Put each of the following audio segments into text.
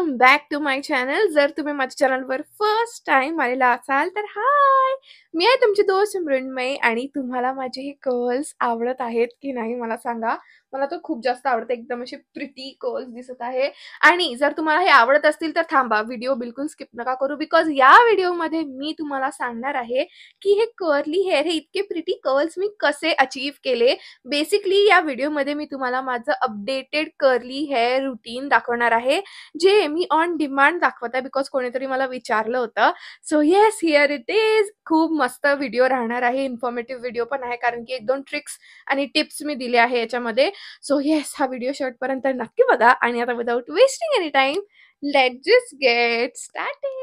Welcome back to my channel. जर तुम्ही माझ्या चॅनलवर फर्स्ट टाइम आलेला असाल तर हाय, मी आहे तुमची दोस्त मृण्मयी. आणि तुम्हाला माझे हे कर्ल्स आवडत आहेत की नाही मला सांगा. मला तर खूप जास्त आवडते, एकदम असे प्रिटी कर्ल्स दिसत आहे. आणि जर तुम्हाला हे आवडत असतील तर थांबा, व्हिडिओ बिलकुल स्किप नका करू, बिकॉज या व्हिडिओमध्ये मी तुम्हाला सांगणार आहे की हे कर्ली हेअर, हे इतके प्रिटी कर्ल्स मी कसे अचीव केले. बेसिकली या व्हिडिओमध्ये मी तुम्हाला माझं अपडेटेड कर्ली हेअर रुटीन दाखवणार आहे, जे मी ऑन डिमांड दाखवत आहे, बिकॉज कोणीतरी मला विचारलं होतं. So yes, here it is. खूप मस्त व्हिडिओ राहणार आहे, इन्फॉर्मेटिव्ह व्हिडिओ पण आहे, कारण की 1-2 ट्रिक्स आणि टिप्स मी दिले आहे याच्यामध्ये. सो येस, हा व्हिडिओ शेवटपर्यंत नक्की बघा. आणि आता without wasting any time, let just get started.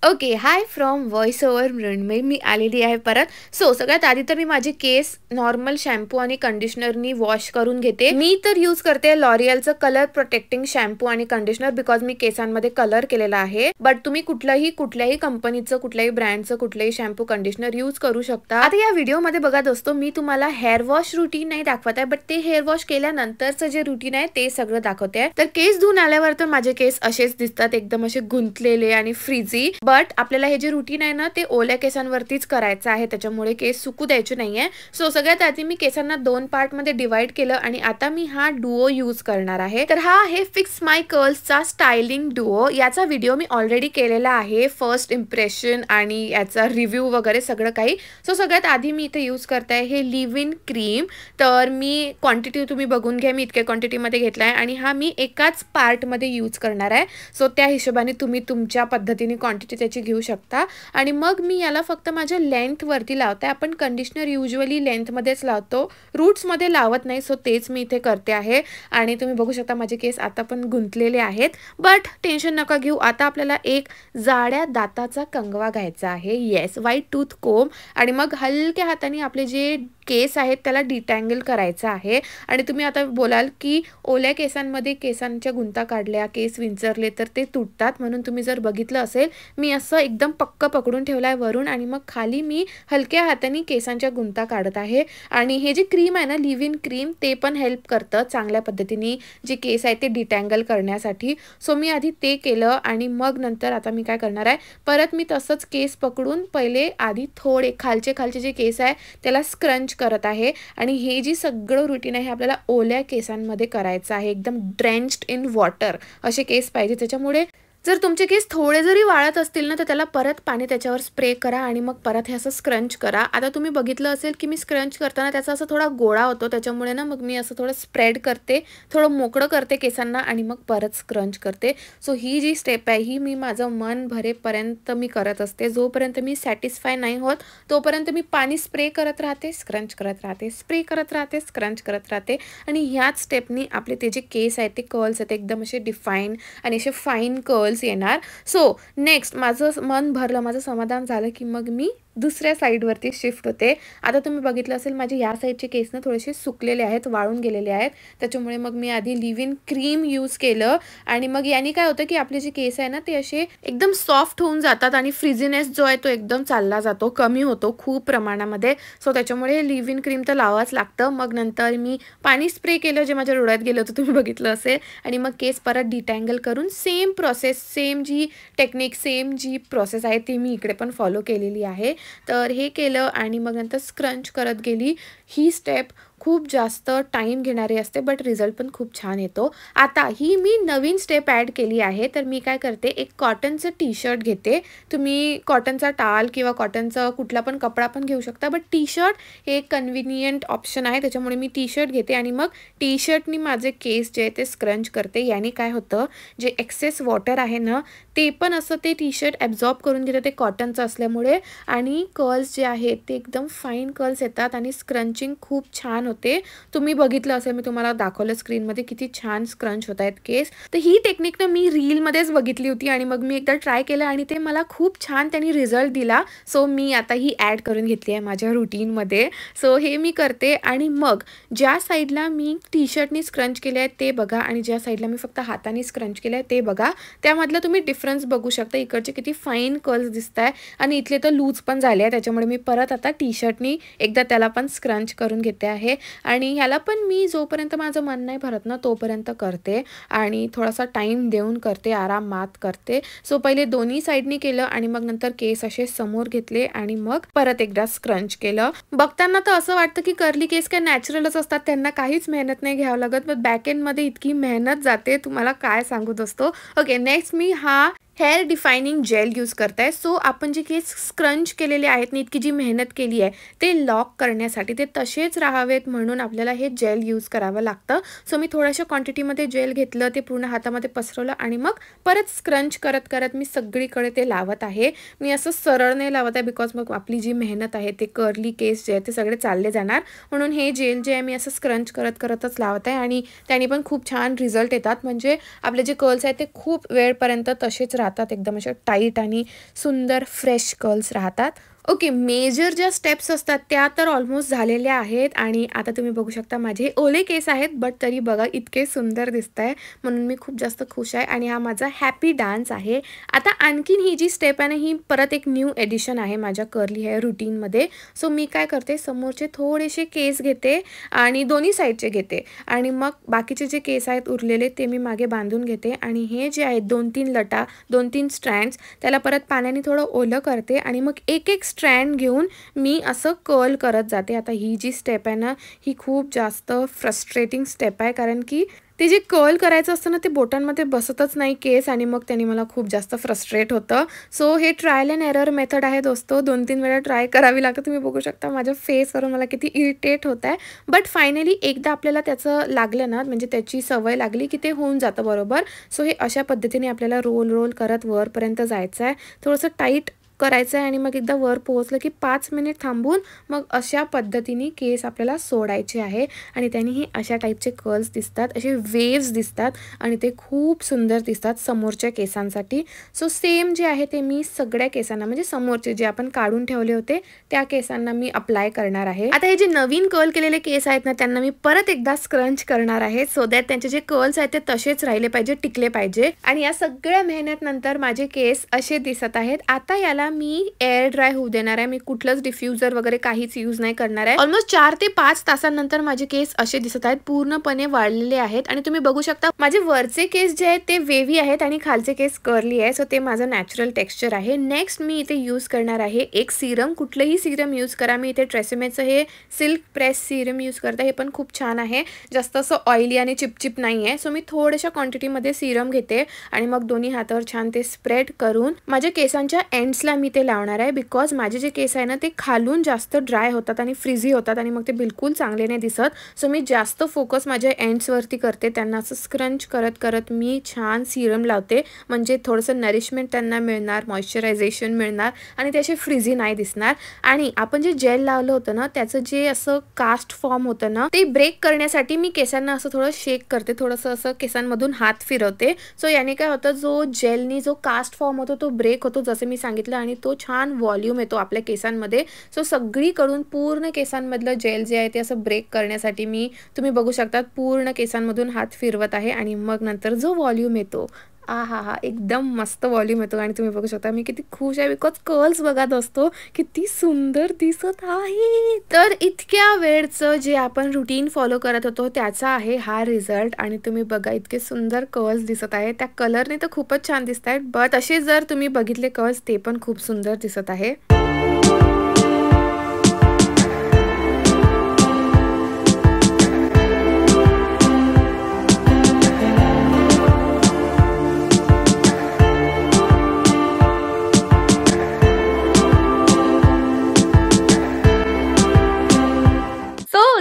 Okay, hi from voice over Mrunmayi. मी आलेली आहे परत. सो सगळ्यात आधी तर मी माझे केस नॉर्मल शॅम्पू आणि कंडिशनरनी वॉश करून घेते. मी तर यूज करते लॉरियलचं कलर प्रोटेक्टिंग शॅम्पू आणि कंडिशनर, बिकॉज मी केसांमध्ये कलर केलेला आहे. बट तुम्ही कुठल्याही कंपनीचं, कुठल्याही ब्रँडचं, कुठल्याही शॅम्पू कंडिशनर यूज करू शकता. आता या व्हिडिओमध्ये बघा दोस्तो, मी तुम्हाला हेअर वॉश रुटीन नाही दाखवत आहे, बट ते हेअर वॉश केल्यानंतरचं जे रुटीन आहे ते सगळं दाखवते. तर केस धुवून आल्यावर तर माझे केस असेच दिसतात, एकदम असे गुंतलेले आणि फ्रीझी. बट आपल्याला हे जे रुटीन आहे ना, ते ओल्या केसांवरतीच करायचं आहे, त्याच्यामुळे केस सुकू द्यायचे नाहीये. सो सगळ्यात आधी मी केसांना 2 पार्ट मध्ये डिवाइड केलं आणि आता मी हा डुओ यूज करणार आहे. तर हा आहे फिक्स माय कर्ल्सचा स्टायलिंग डुओ. याचा व्हिडिओ मी ऑलरेडी केलेला आहे, फर्स्ट इम्प्रेशन आणि याचा रिव्ह्यू वगैरे सगळं काही. सो सगळ्यात आधी मी इथे यूज करते हे लिव्ह इन क्रीम. तर मी क्वांटिटी तुम्ही बघून घ्या, मी इतक्या क्वांटिटीमध्ये घेतलाय आणि हा मी एकाच पार्टमध्ये यूज करणार आहे. सो त्या हिशोबाने तुम्ही तुमच्या पद्धतीने क्वांटिटी त्याची घेऊ शकता. आणि मग मी याला फक्त माझ्या लेंथ वरती लावते. आपण कंडिशनर युजली लेंथ मध्येच लावतो, रूट्स मध्ये लावत नाही. सो तेच मी इथे करते आहे. आणि तुम्ही बघू शकता माझे केस आता पण गुंतलेले आहेत, बट टेन्शन नका घेऊ. आता आपल्याला एक जाड्या दाताचा कंगवा घ्यायचा आहे, येस, व्हाईट टूथ कोम. आणि मग हलक्या हाताने आपले जे केस आहेत त्याला डिटँगल करायचं आहे. आणि तुम्ही आता बोलाल की ओल्या केसांमध्ये केसांच्या गुंता काढल्या, केस विंचरले तर ते तुटतात, म्हणून तुम्ही जर बघितलं असेल मी असं एकदम पक्क पकडून ठेवलाय वरून आणि मग खाली मी हलक्या हाताने केसांच्या गुंता काढत आहे. आणि हे जे क्रीम आहे ना, लिव्ह इन क्रीम, ते पण हेल्प करतं चांगल्या पद्धतीने जे केस आहे ते डिटँगल करण्यासाठी. सो मी आधी ते केलं आणि मग नंतर आता मी काय करणार आहे, परत मी तसंच केस पकडून पहिले आधी थोडे खालचे जे केस आहे त्याला स्क्रंच करत आहे. आणि हे जी सगळं रुटीन आहे आपल्याला ओल्या केसांमध्ये करायचं आहे, एकदम ड्रेंच्ड इन वॉटर असे केस पाहिजे. त्याच्यामुळे जर तुमचे केस थोडे जरी वाळत असतील ना, तर त्याला परत पाणी त्याच्यावर स्प्रे करा आणि मग परत हे असं स्क्रंच करा. आता तुम्ही बघितलं असेल की मी स्क्रंच करताना त्याचा असं थोडा गोळा होतो, त्याच्यामुळे ना मग मी असं थोडं स्प्रेड करते, थोडं मोकळं करते केसांना आणि मग परत स्क्रंच करते. सो ही जी स्टेप आहे ही मी माझं मन भरेपर्यंत मी करत असते. जोपर्यंत मी सॅटिस्फाय नाही होत तोपर्यंत मी पाणी स्प्रे करत राहते, स्क्रंच करत राहते, स्प्रे करत राहते, स्क्रंच करत राहते. आणि ह्याच स्टेपनी आपले ते जे केस आहेत ते कर्ल्स आहेत एकदम असे डिफाईन आणि असे फाईन कर्ल्स येणार. सो नेक्स्ट माझं मन भरलं, माझं समाधान झालं की मग मी दुसऱ्या साईडवरती शिफ्ट होते. आता तुम्ही बघितलं असेल माझे या साईडचे केस ना थोडेसे सुकलेले आहेत, वाळून गेलेले आहेत, त्याच्यामुळे मग मी आधी लिव्ह इन क्रीम यूज केलं. आणि मग याने काय होतं की आपले जे केस आहे ना ते असे एकदम सॉफ्ट होऊन जातात आणि फ्रिझीनेस जो आहे तो एकदम चालला जातो, कमी होतो खूप प्रमाणामध्ये. सो त्याच्यामुळे लिव्ह इन क्रीम तर लावाच लागतं. मग नंतर मी पाणी स्प्रे केलं जे माझ्या डोळ्यात गेलं होतं, तुम्ही बघितलं असेल. आणि मग केस परत डिटँगल करून सेम प्रोसेस, सेम जी टेक्निक, सेम जी प्रोसेस आहे ती मी इकडे पण फॉलो केलेली आहे. तर हे केलं आणि मग नंतर स्क्रंच करत गेली. ही स्टेप खूप जास्त टाईम घेणारी असते, बट रिझल्ट पण खूप छान येतो. आता ही मी नवीन स्टेप ॲड केली आहे. तर मी काय करते, एक कॉटनचं टी शर्ट घेते. तुम्ही कॉटनचा टाल किंवा कॉटनचा कुठला पण कपडा पण घेऊ शकता, बट टी शर्ट हे एक कन्व्हिनियंट ऑप्शन आहे, त्याच्यामुळे मी टी शर्ट घेते. आणि मग टी शर्टनी माझे केस जे आहे ते स्क्रंच करते. याने काय होतं, जे एक्सेस वॉटर आहे ना ते पण असं ते टी शर्ट ॲब्झॉर्ब करून घेतं, ते कॉटनचं असल्यामुळे. आणि कर्ल्स जे आहेत ते एकदम फाईन कर्ल्स येतात आणि स्क्रंचिंग खूप छान होते. तुम्ही बघितलं असेल, मी तुम्हाला दाखवलं स्क्रीनमध्ये किती छान स्क्रंच होत आहेत केस. तर ही टेक्निक ना मी रीलमध्येच बघितली होती आणि मग मी एकदा ट्राय केलं आणि ते मला खूप छान त्यांनी रिझल्ट दिला. सो मी आता ही ॲड करून घेतली आहे माझ्या रुटीनमध्ये. सो हे मी करते. आणि मग ज्या साईडला मी टी शर्टनी स्क्रंच केले आहे ते बघा आणि ज्या साईडला मी फक्त हाताने स्क्रंच केलं आहे ते बघा. त्यामधलं तुम्ही डिफरन्स बघू शकता. इकडचे किती फाईन कर्ल्स दिसत आहे आणि इथले तर लूज पण झाले आहे, त्याच्यामुळे मी परत आता टी शर्टनी एकदा त्याला पण स्क्रंच करून घेते आहे. आणि ह्याला पण मी जोपर्यंत माझं मन नाही भरत ना तोपर्यंत करते आणि थोडासा टाईम देऊन करते, आरामात करते. सो पहिले दोन्ही साईडनी केलं आणि मग नंतर केस असे समोर घेतले आणि मग परत एकदा स्क्रंच केलं. बघताना तर असं वाटतं की कर्ली केस काय नॅचरलच असतात, त्यांना काहीच मेहनत नाही घ्यावं लागत, पण बॅक एंडमध्ये इतकी मेहनत जाते, तुम्हाला काय सांगू दोस्तो. ओके, नेक्स्ट मी हा हेअर डिफायनिंग जेल यूज करताय. सो आपण जे केस स्क्रंच केलेले आहेत ना, इतकी जी मेहनत केली आहे ते लॉक करण्यासाठी, ते तसेच राहावेत म्हणून आपल्याला हे जेल यूज करावं लागतं. सो मी थोड्याशा क्वांटिटीमध्ये जेल घेतलं, ते पूर्ण हातामध्ये पसरवलं आणि मग परत स्क्रंच करत करत मी सगळीकडे ते लावत आहे. मी असं सरळ नाही लावत आहे, बिकॉज मग आपली जी मेहनत आहे ते कर्ली केस जे आहे ते सगळे चालले जाणार. म्हणून हे जेल जे आहे मी असं स्क्रंच करत करतच लावत आहे आणि त्याने पण खूप छान रिझल्ट येतात. म्हणजे आपले जे कर्ल्स आहेत ते खूप वेळपर्यंत तसेच राहतात, एकदम असे टाईट आणि सुंदर फ्रेश कर्ल्स राहतात. ओके, मेजर ज्या स्टेप्स असतात त्या तर ऑलमोस्ट झालेल्या आहेत आणि आता तुम्ही बघू शकता माझे ओले केस आहेत, बट तरी बघा इतके सुंदर दिसत आहे, म्हणून मी खूप जास्त खुश आहे आणि हा माझा हॅपी डान्स आहे. आता आणखीन ही जी स्टेप आहे ना, ही परत एक न्यू एडिशन आहे माझ्या कर्ली हेअर रुटीनमध्ये. सो मी काय करते, समोरचे थोडेसे केस घेते आणि दोन्ही साईडचे घेते आणि मग बाकीचे जे केस आहेत उरलेले ते मी मागे बांधून घेते आणि हे जे आहेत 2-3 लटा, 2-3 स्ट्रँड्स, त्याला परत पाण्याने थोडं ओलं करते आणि मग एक एक स्ट्रँड घेऊन मी असं कर्ल करत जाते. आता ही जी स्टेप आहे ना, ही खूप जास्त फ्रस्ट्रेटिंग स्टेप आहे, कारण की ते जे कर्ल करायचं असतं ना ते बोटांमध्ये बसतच नाही केस आणि मग त्याने मला खूप जास्त फ्रस्ट्रेट होतं. सो हे ट्रायल अँड एरर मेथड आहे दोस्तो, 2-3 वेळा ट्राय करावी लागतं. तुम्ही बघू शकता माझ्या फेसवरून मला किती इरिटेट होत आहे, बट फायनली एकदा आपल्याला त्याचं लागलं ना, म्हणजे त्याची सवय लागली की ते होऊन जातं बरोबर. सो हे अशा पद्धतीने आपल्याला रोल रोल करत वरपर्यंत जायचं आहे, थोडंसं टाईट करायचं आहे आणि मग एकदा वर पोहोचलं की 5 मिनिट थांबून मग अशा पद्धतीने केस आपल्याला सोडायचे आहे आणि त्यांनी अशा टाईपचे कर्ल्स दिसतात, असे वेव्स दिसतात आणि ते खूप सुंदर दिसतात समोरच्या केसांसाठी. सो सेम जे आहे ते मी सगळ्या केसांना, म्हणजे समोरचे जे आपण काढून ठेवले होते त्या केसांना मी अप्लाय करणार आहे. आता हे जे नवीन कर्ल केलेले केस आहेत ना, त्यांना मी परत एकदा स्क्रंच करणार आहे, सो दॅट त्यांचे जे कर्ल्स आहेत ते तसेच राहिले पाहिजे, टिकले पाहिजे. आणि या सगळ्या मेहनत नंतर माझे केस असे दिसत आहेत. आता याला मी एअर ड्राय होऊ देणार आहे, मी कुठलंच डिफ्युजर वगैरे काहीच यूज नाही करणार आहे. ऑलमोस्ट 4 ते 5 तासांनंतर माझे केस असे दिसत आहेत, पूर्णपणे वाळलेले आहेत आणि तुम्ही बघू शकता माझे वरचे केस जे आहेत ते वेव्ही आहेत आणि खालचे केस कर्ली आहे. सो ते माझं नॅचरल टेक्स्चर आहे. नेक्स्ट मी इथे यूज करणार आहे एक सिरम, कुठलंही सिरम यूज करा. मी इथे ट्रेसेमेचं हे सिल्क प्रेस सिरम यूज करते, हे पण खूप छान आहे, जास्त असं ऑइली आणि चिपचिप नाही आहे. सो मी थोड्याशा क्वांटिटीमध्ये सिरम घेते आणि मग दोन्ही हातावर छान ते स्प्रेड करून माझ्या केसांच्या एंड्सला मी ते लावणार आहे, बिकॉज माझे जे केस आहे ना ते खालून जास्त ड्राय होतात आणि फ्रिझी होतात आणि मग ते बिलकुल चांगले नाही दिसत. सो मी जास्त फोकस माझ्या एंड्सवरती करते, त्यांना असं स्क्रंच करत करत मी छान सिरम लावते, म्हणजे थोडंसं नरिशमेंट त्यांना मिळणार, मॉइश्चरायझेशन मिळणार आणि ते असे फ्रिझी नाही दिसणार. आणि आपण जे जेल लावलं होतं ना त्याचं जे असं कास्ट फॉर्म होतं ना ते ब्रेक करण्यासाठी मी केसांना असं थोडं शेक करते, थोडंसं असं केसांमधून हात फिरवते. सो याने काय होतं, जो जेलनी जो कास्ट फॉर्म होतो तो ब्रेक होतो जसं मी सांगितलं आणि तो छान व्हॉल्यूम येतो आपल्या केसांमध्ये. सो सगळीकडून पूर्ण केसांमधलं जेल जे आहे ते असं ब्रेक करण्यासाठी मी, तुम्ही बघू शकता, पूर्ण केसांमधून हात फिरवत आहे आणि मग नंतर जो व्हॉल्यूम येतो, हा एकदम मस्त व्हॉल्यूम येतो आणि तुम्ही बघू शकता मी किती खुश आहे, बिकॉज कर्ल्स बघत असतो किती सुंदर दिसत आहे. तर इतक्या वेळचं जे आपण रुटीन फॉलो करत होतो त्याचा आहे हा रिझल्ट आणि तुम्ही बघा इतके सुंदर कर्ल्स दिसत आहे. त्या कलरने तर खूपच छान दिसत आहेत, बट असे जर तुम्ही बघितले कर्ल्स ते पण खूप सुंदर दिसत आहे.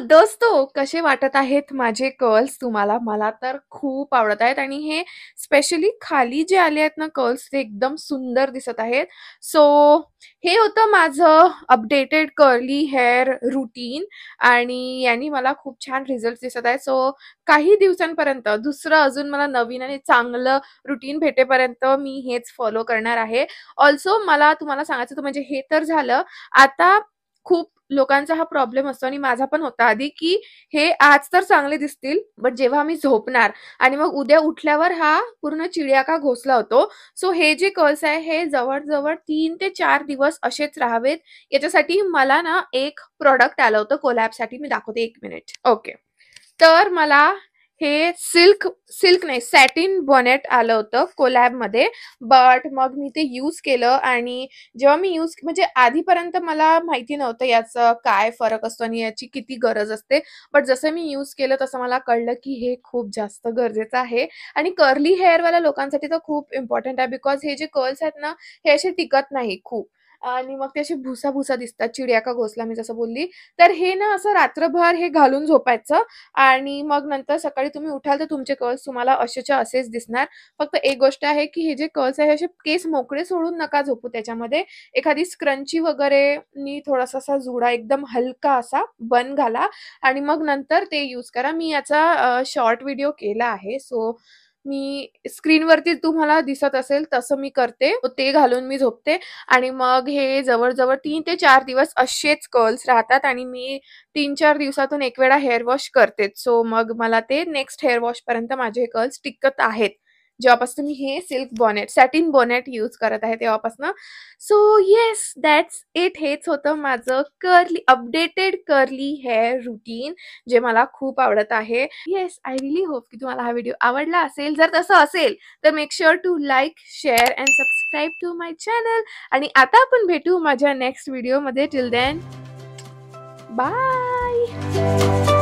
दोस्तो, कसे वाटत आहेत माझे कर्ल्स तुम्हाला? मला तर खूप आवडत आहेत आणि हे स्पेशली खाली जे आले आहेत ना कर्ल्स ते एकदम सुंदर दिसत आहेत. सो हे होतं माझं अपडेटेड कर्ली हेअर रुटीन आणि यांनी मला खूप छान रिझल्ट दिसत आहेत. सो काही दिवसांपर्यंत दुसरं अजून मला नवीन आणि चांगलं रुटीन भेटेपर्यंत मी हेच फॉलो करणार आहे. ऑल्सो मला तुम्हाला सांगायचं होतं, म्हणजे हे तर झालं. आता खूप लोकांचा हा प्रॉब्लेम असतो आणि माझा पण होता आधी, की हे आज तर चांगले दिसतील, बट जेव्हा मी झोपणार आणि मग उद्या उठल्यावर हा पूर्ण चिडिया का घोसला होतो. सो हे जे कर्ल्स आहे हे जवळ-जवळ 3 ते 4 दिवस असेच राहावेत. याच्यासाठी मला ना एक प्रॉडक्ट आलं होतं कोलॅबसाठी. मी दाखवते 1 मिनिट. ओके. तर मला हे सिल्क नाही सॅटिन बॉनेट आलं होतं कोलॅबमध्ये. बट मग मी ते यूज केलं आणि जेव्हा मी म्हणजे आधीपर्यंत मला माहिती नव्हतं याचं काय फरक असतो आणि याची किती गरज असते. बट जसं मी यूज केलं तसं मला कळलं की हे खूप जास्त गरजेचं आहे आणि कर्ली हेअरवाल्या लोकांसाठी तर खूप इम्पॉर्टंट आहे. बिकॉज हे जे कर्ल्स आहेत ना, हे असे टिकत नाही खूप आणि मग ते असे भुसा-भुसा दिसतात. चिडिया का घोसला मी जसं बोलली. तर हे ना असं रात्रभर हे घालून झोपायचं आणि मग नंतर सकाळी तुम्ही उठाल तर तुमचे कर्ल्स तुम्हाला असेच्या असेच दिसणार. फक्त एक गोष्ट आहे, की हे जे कर्ल्स आहे असे केस मोकळे सोडून नका झोपू त्याच्यामध्ये. एखादी स्क्रंची वगैरे नी थोडासा असा जुडा एकदम हलका असा बन घाला आणि मग नंतर ते यूज करा. मी याचा शॉर्ट व्हिडिओ केला आहे. सो मी स्क्रीनवरती तुम्हाला दिसत असेल तसं मी करते. ते घालून मी झोपते आणि मग हे जवळ-जवळ 3 ते 4 दिवस असेच कर्ल्स राहतात आणि मी 3-4 दिवसातून एक वेळा हेअर वॉश करतेच. सो मग मला ते नेक्स्ट हेअर वॉशपर्यंत माझे हे कर्ल्स टिकत आहेत. जेव्हापासून मी हे सॅटिन बॉनेट यूज करत आहे तेव्हापासून. So yes, that's it. हेच होतं माझं अपडेटेड कर्ली हेअर रूटीन जे मला खूप आवडत आहे. येस, आय रिअली होप की तुम्हाला हा व्हिडिओ आवडला असेल. जर तसं असेल तर make sure to like, share and subscribe to my channel आणि आता आपण भेटू माझ्या नेक्स्ट व्हिडिओमध्ये. Till then bye.